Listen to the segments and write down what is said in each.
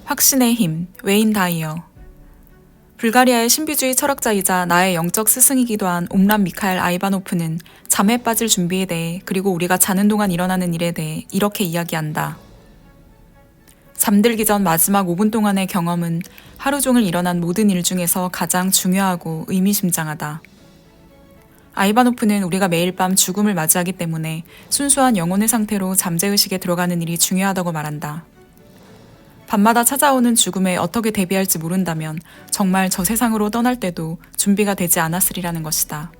확신의 힘, 웨인 다이어. 불가리아의 신비주의 철학자이자 나의 영적 스승이기도 한 옴람 미카엘 아이바노프는 잠에 빠질 준비에 대해, 그리고 우리가 자는 동안 일어나는 일에 대해 이렇게 이야기한다. 잠들기 전 마지막 5분 동안의 경험은 하루 종일 일어난 모든 일 중에서 가장 중요하고 의미심장하다. 아이바노프는 우리가 매일 밤 죽음을 맞이하기 때문에 순수한 영혼의 상태로 잠재의식에 들어가는 일이 중요하다고 말한다. 밤마다 찾아오는 죽음에 어떻게 대비할지 모른다면 정말 저 세상으로 떠날 때도 준비가 되지 않았으리라는 것이다.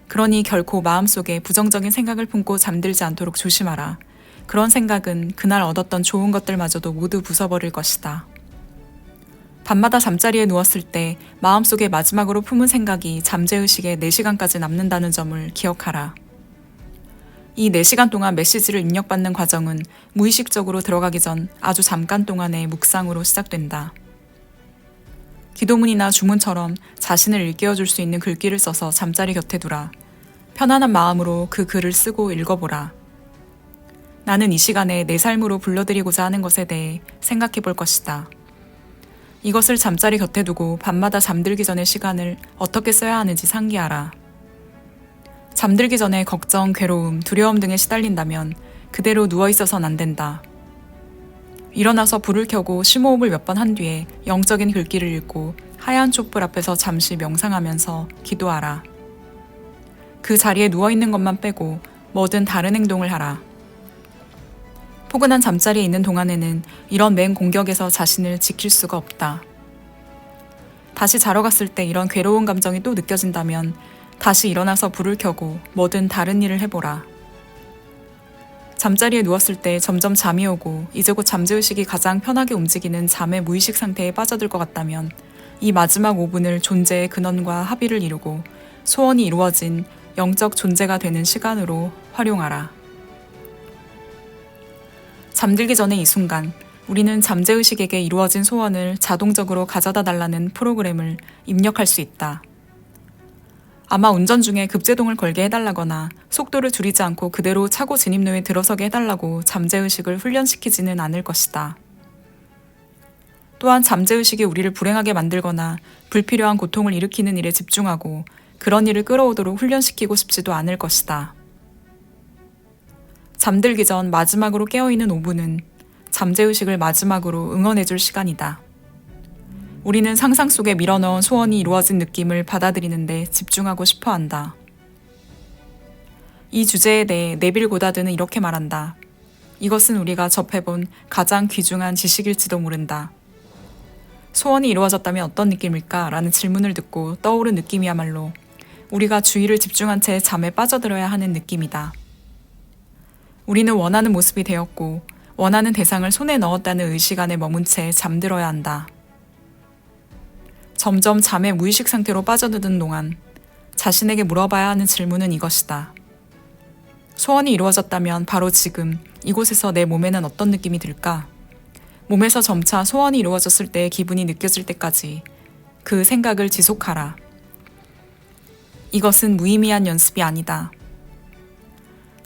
그러니 결코 마음속에 부정적인 생각을 품고 잠들지 않도록 조심하라. 그런 생각은 그날 얻었던 좋은 것들마저도 모두 부숴버릴 것이다. 밤마다 잠자리에 누웠을 때 마음속에 마지막으로 품은 생각이 잠재의식에 4시간까지 남는다는 점을 기억하라. 이 4시간 동안 메시지를 입력받는 과정은 무의식적으로 들어가기 전 아주 잠깐 동안의 묵상으로 시작된다. 기도문이나 주문처럼 자신을 일깨워줄 수 있는 글귀를 써서 잠자리 곁에 두라. 편안한 마음으로 그 글을 쓰고 읽어보라. 나는 이 시간에 내 삶으로 불러들이고자 하는 것에 대해 생각해 볼 것이다. 이것을 잠자리 곁에 두고 밤마다 잠들기 전의 시간을 어떻게 써야 하는지 상기하라. 잠들기 전에 걱정, 괴로움, 두려움 등에 시달린다면 그대로 누워있어선 안 된다. 일어나서 불을 켜고 심호흡을 몇 번 한 뒤에 영적인 글귀를 읽고 하얀 촛불 앞에서 잠시 명상하면서 기도하라. 그 자리에 누워있는 것만 빼고 뭐든 다른 행동을 하라. 포근한 잠자리에 있는 동안에는 이런 맹공격에서 자신을 지킬 수가 없다. 다시 자러 갔을 때 이런 괴로운 감정이 또 느껴진다면 다시 일어나서 불을 켜고 뭐든 다른 일을 해보라. 잠자리에 누웠을 때 점점 잠이 오고 이제 곧 잠재의식이 가장 편하게 움직이는 잠의 무의식 상태에 빠져들 것 같다면 이 마지막 5분을 존재의 근원과 합의를 이루고 소원이 이루어진 영적 존재가 되는 시간으로 활용하라. 잠들기 전에 이 순간 우리는 잠재의식에게 이루어진 소원을 자동적으로 가져다 달라는 프로그램을 입력할 수 있다. 아마 운전 중에 급제동을 걸게 해달라거나 속도를 줄이지 않고 그대로 차고 진입로에 들어서게 해달라고 잠재의식을 훈련시키지는 않을 것이다. 또한 잠재의식이 우리를 불행하게 만들거나 불필요한 고통을 일으키는 일에 집중하고 그런 일을 끌어오도록 훈련시키고 싶지도 않을 것이다. 잠들기 전 마지막으로 깨어있는 5분은 잠재의식을 마지막으로 응원해줄 시간이다. 우리는 상상 속에 밀어넣은 소원이 이루어진 느낌을 받아들이는데 집중하고 싶어 한다. 이 주제에 대해 네빌 고다드는 이렇게 말한다. 이것은 우리가 접해본 가장 귀중한 지식일지도 모른다. 소원이 이루어졌다면 어떤 느낌일까? 라는 질문을 듣고 떠오른 느낌이야말로 우리가 주의를 집중한 채 잠에 빠져들어야 하는 느낌이다. 우리는 원하는 모습이 되었고 원하는 대상을 손에 넣었다는 의식 안에 머문 채 잠들어야 한다. 점점 잠의 무의식 상태로 빠져드는 동안 자신에게 물어봐야 하는 질문은 이것이다. 소원이 이루어졌다면 바로 지금 이곳에서 내 몸에는 어떤 느낌이 들까? 몸에서 점차 소원이 이루어졌을 때의 기분이 느껴질 때까지 그 생각을 지속하라. 이것은 무의미한 연습이 아니다.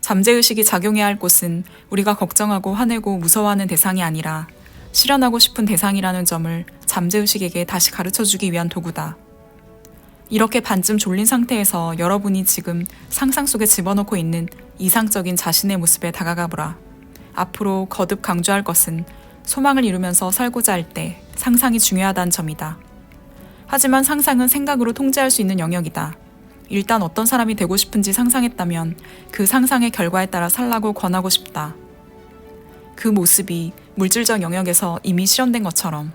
잠재의식이 작용해야 할 곳은 우리가 걱정하고 화내고 무서워하는 대상이 아니라 실현하고 싶은 대상이라는 점을 잠재의식에게 다시 가르쳐주기 위한 도구다. 이렇게 반쯤 졸린 상태에서 여러분이 지금 상상 속에 집어넣고 있는 이상적인 자신의 모습에 다가가 보라. 앞으로 거듭 강조할 것은 소망을 이루면서 살고자 할 때 상상이 중요하다는 점이다. 하지만 상상은 생각으로 통제할 수 있는 영역이다. 일단 어떤 사람이 되고 싶은지 상상했다면 그 상상의 결과에 따라 살라고 권하고 싶다. 그 모습이 물질적 영역에서 이미 실현된 것처럼.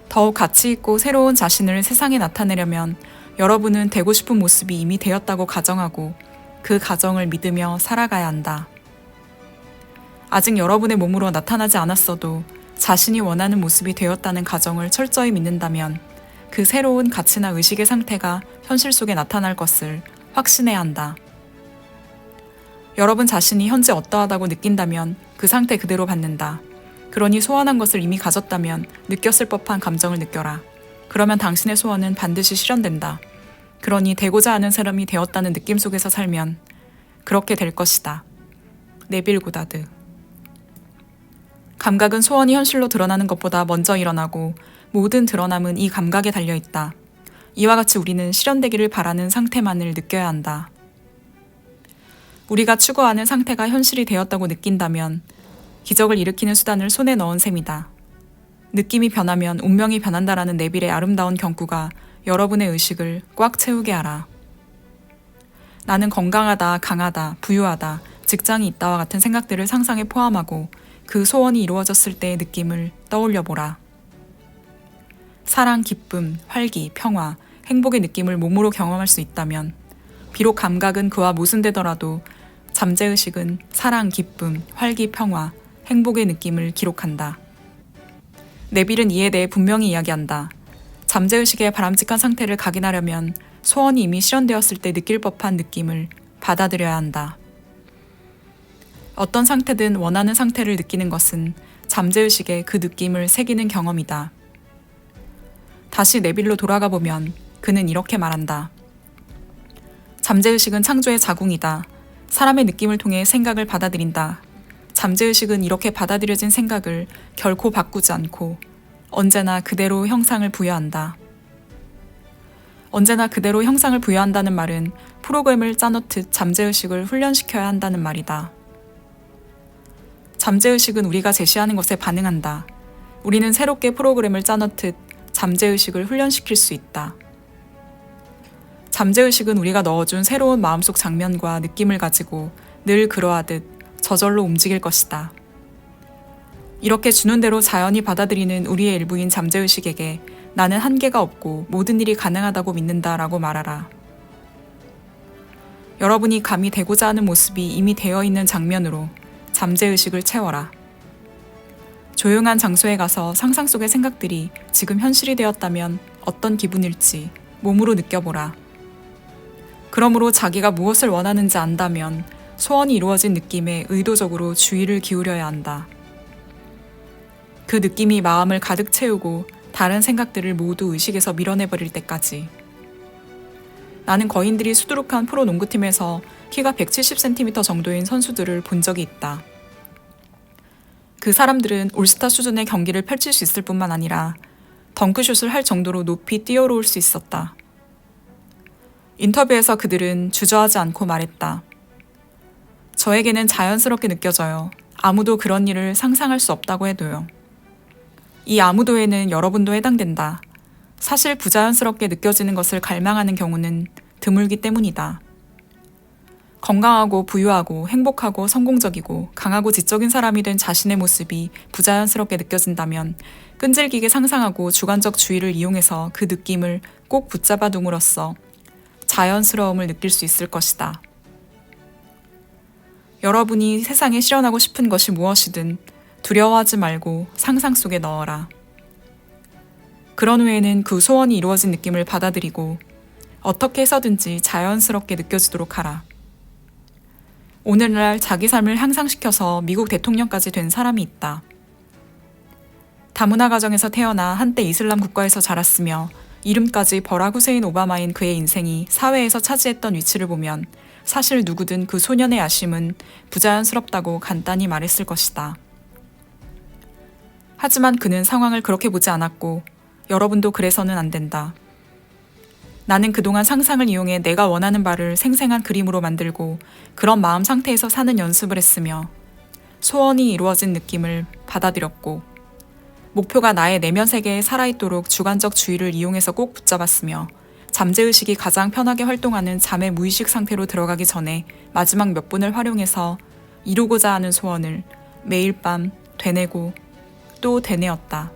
더욱 가치 있고 새로운 자신을 세상에 나타내려면 여러분은 되고 싶은 모습이 이미 되었다고 가정하고 그 가정을 믿으며 살아가야 한다. 아직 여러분의 몸으로 나타나지 않았어도 자신이 원하는 모습이 되었다는 가정을 철저히 믿는다면 그 새로운 가치나 의식의 상태가 현실 속에 나타날 것을 확신해야 한다. 여러분 자신이 현재 어떠하다고 느낀다면 그 상태 그대로 받는다. 그러니 소원한 것을 이미 가졌다면 느꼈을 법한 감정을 느껴라. 그러면 당신의 소원은 반드시 실현된다. 그러니 되고자 하는 사람이 되었다는 느낌 속에서 살면 그렇게 될 것이다. 네빌 고다드. 감각은 소원이 현실로 드러나는 것보다 먼저 일어나고 모든 드러남은 이 감각에 달려있다. 이와 같이 우리는 실현되기를 바라는 상태만을 느껴야 한다. 우리가 추구하는 상태가 현실이 되었다고 느낀다면 기적을 일으키는 수단을 손에 넣은 셈이다. 느낌이 변하면 운명이 변한다라는 네빌의 아름다운 경구가 여러분의 의식을 꽉 채우게 하라. 나는 건강하다, 강하다, 부유하다, 직장이 있다와 같은 생각들을 상상에 포함하고 그 소원이 이루어졌을 때의 느낌을 떠올려보라. 사랑, 기쁨, 활기, 평화, 행복의 느낌을 몸으로 경험할 수 있다면 비록 감각은 그와 모순되더라도 잠재의식은 사랑, 기쁨, 활기, 평화, 행복의 느낌을 기록한다. 네빌은 이에 대해 분명히 이야기한다. 잠재의식의 바람직한 상태를 각인하려면 소원이 이미 실현되었을 때 느낄 법한 느낌을 받아들여야 한다. 어떤 상태든 원하는 상태를 느끼는 것은 잠재의식에 그 느낌을 새기는 경험이다. 다시 네빌로 돌아가 보면 그는 이렇게 말한다. 잠재의식은 창조의 자궁이다. 사람의 느낌을 통해 생각을 받아들인다. 잠재의식은 이렇게 받아들여진 생각을 결코 바꾸지 않고 언제나 그대로 형상을 부여한다. 언제나 그대로 형상을 부여한다는 말은 프로그램을 짜놓듯 잠재의식을 훈련시켜야 한다는 말이다. 잠재의식은 우리가 제시하는 것에 반응한다. 우리는 새롭게 프로그램을 짜놓듯 잠재의식을 훈련시킬 수 있다. 잠재의식은 우리가 넣어준 새로운 마음속 장면과 느낌을 가지고 늘 그러하듯 저절로 움직일 것이다. 이렇게 주는 대로 자연히 받아들이는 우리의 일부인 잠재의식에게 나는 한계가 없고 모든 일이 가능하다고 믿는다라고 말하라. 여러분이 감히 되고자 하는 모습이 이미 되어 있는 장면으로 잠재의식을 채워라. 조용한 장소에 가서 상상 속의 생각들이 지금 현실이 되었다면 어떤 기분일지 몸으로 느껴보라. 그러므로 자기가 무엇을 원하는지 안다면 소원이 이루어진 느낌에 의도적으로 주의를 기울여야 한다. 그 느낌이 마음을 가득 채우고 다른 생각들을 모두 의식에서 밀어내버릴 때까지. 나는 거인들이 수두룩한 프로 농구팀에서 키가 170cm 정도인 선수들을 본 적이 있다. 그 사람들은 올스타 수준의 경기를 펼칠 수 있을 뿐만 아니라 덩크슛을 할 정도로 높이 뛰어오를 수 있었다. 인터뷰에서 그들은 주저하지 않고 말했다. 저에게는 자연스럽게 느껴져요. 아무도 그런 일을 상상할 수 없다고 해도요. 이 아무도에는 여러분도 해당된다. 사실 부자연스럽게 느껴지는 것을 갈망하는 경우는 드물기 때문이다. 건강하고 부유하고 행복하고 성공적이고 강하고 지적인 사람이 된 자신의 모습이 부자연스럽게 느껴진다면 끈질기게 상상하고 주관적 주의를 이용해서 그 느낌을 꼭 붙잡아 둠으로써 자연스러움을 느낄 수 있을 것이다. 여러분이 세상에 실현하고 싶은 것이 무엇이든 두려워하지 말고 상상 속에 넣어라. 그런 후에는 그 소원이 이루어진 느낌을 받아들이고 어떻게 해서든지 자연스럽게 느껴지도록 하라. 오늘날 자기 삶을 향상시켜서 미국 대통령까지 된 사람이 있다. 다문화 가정에서 태어나 한때 이슬람 국가에서 자랐으며 이름까지 버락 후세인 오바마인 그의 인생이 사회에서 차지했던 위치를 보면 사실 누구든 그 소년의 야심은 부자연스럽다고 간단히 말했을 것이다. 하지만 그는 상황을 그렇게 보지 않았고 여러분도 그래서는 안 된다. 나는 그동안 상상을 이용해 내가 원하는 바를 생생한 그림으로 만들고 그런 마음 상태에서 사는 연습을 했으며 소원이 이루어진 느낌을 받아들였고 목표가 나의 내면 세계에 살아있도록 주관적 주의를 이용해서 꼭 붙잡았으며 잠재의식이 가장 편하게 활동하는 잠의 무의식 상태로 들어가기 전에 마지막 몇 분을 활용해서 이루고자 하는 소원을 매일 밤 되뇌고 또 되뇌었다.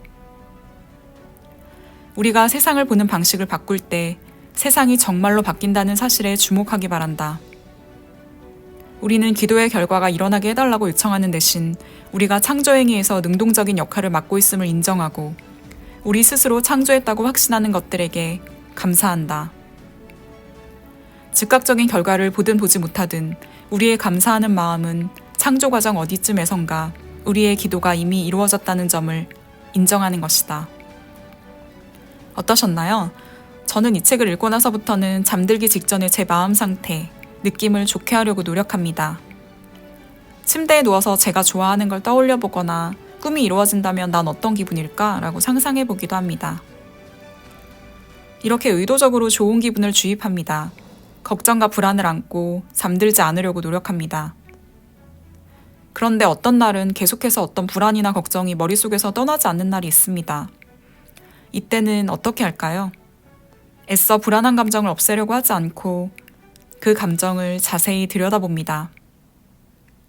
우리가 세상을 보는 방식을 바꿀 때 세상이 정말로 바뀐다는 사실에 주목하기 바란다. 우리는 기도의 결과가 일어나게 해달라고 요청하는 대신 우리가 창조행위에서 능동적인 역할을 맡고 있음을 인정하고 우리 스스로 창조했다고 확신하는 것들에게 감사한다. 즉각적인 결과를 보든 보지 못하든 우리의 감사하는 마음은 창조 과정 어디쯤에선가 우리의 기도가 이미 이루어졌다는 점을 인정하는 것이다. 어떠셨나요? 저는 이 책을 읽고 나서부터는 잠들기 직전의 제 마음 상태, 느낌을 좋게 하려고 노력합니다. 침대에 누워서 제가 좋아하는 걸 떠올려 보거나 꿈이 이루어진다면 난 어떤 기분일까? 라고 상상해 보기도 합니다. 이렇게 의도적으로 좋은 기분을 주입합니다. 걱정과 불안을 안고 잠들지 않으려고 노력합니다. 그런데 어떤 날은 계속해서 어떤 불안이나 걱정이 머릿속에서 떠나지 않는 날이 있습니다. 이때는 어떻게 할까요? 애써 불안한 감정을 없애려고 하지 않고 그 감정을 자세히 들여다봅니다.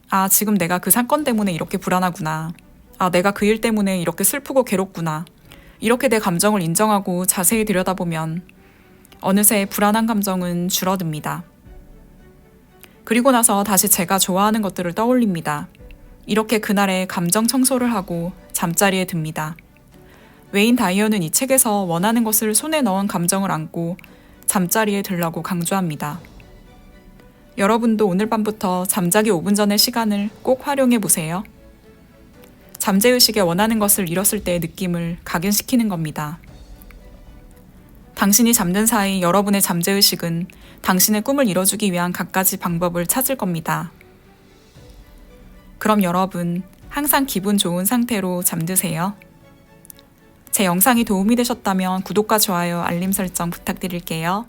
아, 지금 내가 그 사건 때문에 이렇게 불안하구나. 아, 내가 그 일 때문에 이렇게 슬프고 괴롭구나. 이렇게 내 감정을 인정하고 자세히 들여다보면 어느새 불안한 감정은 줄어듭니다. 그리고 나서 다시 제가 좋아하는 것들을 떠올립니다. 이렇게 그날의 감정 청소를 하고 잠자리에 듭니다. 웨인 다이어는 이 책에서 원하는 것을 손에 넣은 감정을 안고 잠자리에 들라고 강조합니다. 여러분도 오늘 밤부터 잠자기 5분 전의 시간을 꼭 활용해 보세요. 잠재의식에 원하는 것을 잃었을 때의 느낌을 각인시키는 겁니다. 당신이 잠든 사이 여러분의 잠재의식은 당신의 꿈을 이뤄주기 위한 갖가지 방법을 찾을 겁니다. 그럼 여러분, 항상 기분 좋은 상태로 잠드세요. 제 영상이 도움이 되셨다면 구독과 좋아요, 알림 설정 부탁드릴게요.